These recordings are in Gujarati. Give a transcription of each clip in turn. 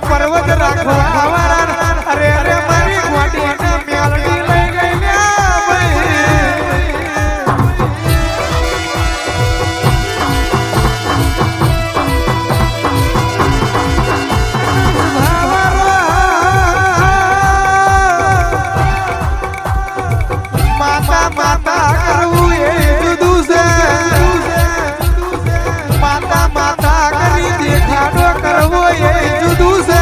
पर्वत राखवा अरे अरे मारी गोटी ने मेलडी लई गई माता माता करू ये जुदू से माता माता करी देखाडो करवो ये जुदू से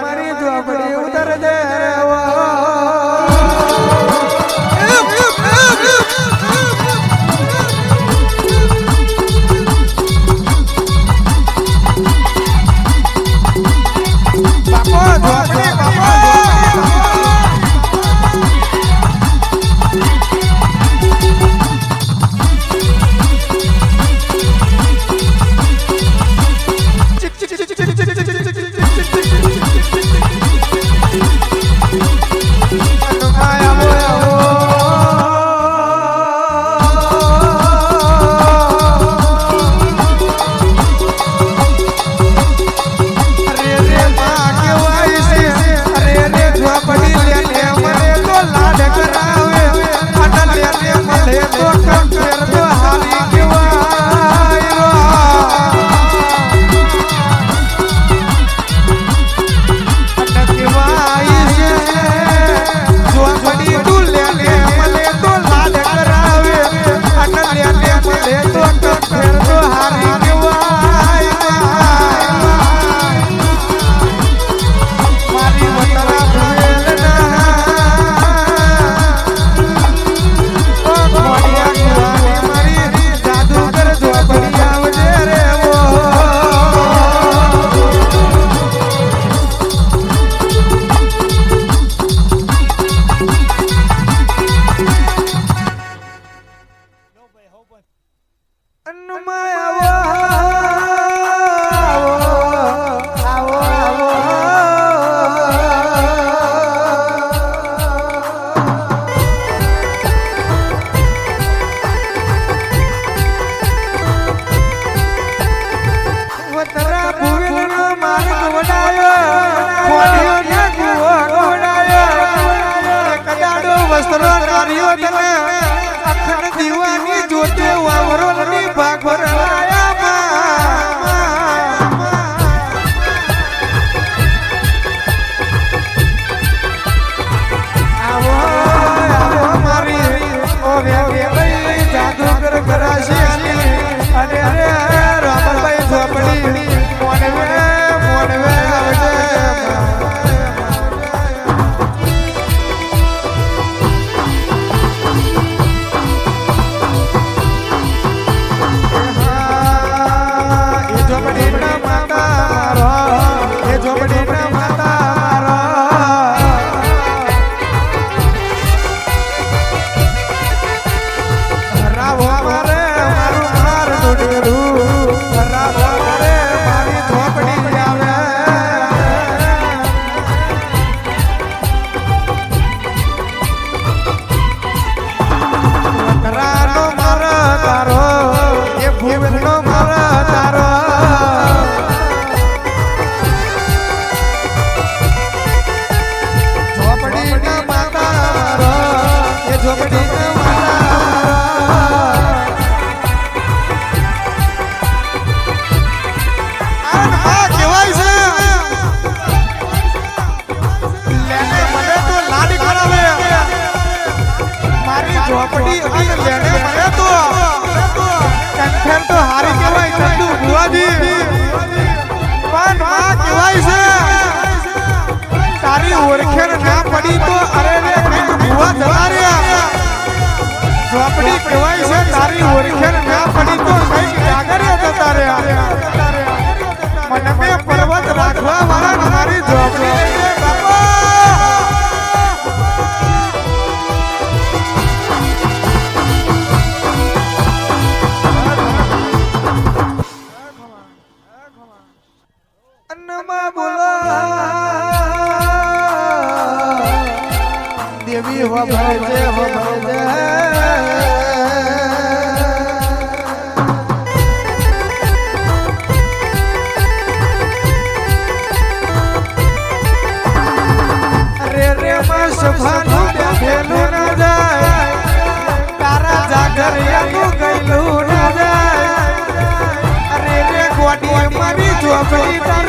मारी झोपड़ी उतर दे Chick, chick, chick, chick, chick, chick, chick, chick, chick, chick, chick, chick, chick, chick, chick, chick, chick, chick, chick, chick, વારીઓ તને અખંડ દીવાની જોતે વાવરોની ભાગ ભરાયા આવો આવો મારી ઓ વેવે જાદુગર કરાશે અને અરે રામભાઈ ઝોપડી મોડવે મોડવે આવજે ઝોપડી કહેવાય છે તારી ઓળખેર ના પડી તો કઈક જાગરે જતા રહ્યા મને બે પર્વત રાખવા વાળા મારી ઝોપડી લઈને બાપા અન્નમાં બોલો દેવી વભરજે વભરજે સભાનું બેઠેલું ના જાય તારા જાગરિયાનું ગયેલું ના જાય અરે રે ગોડી મારી ઝોપડી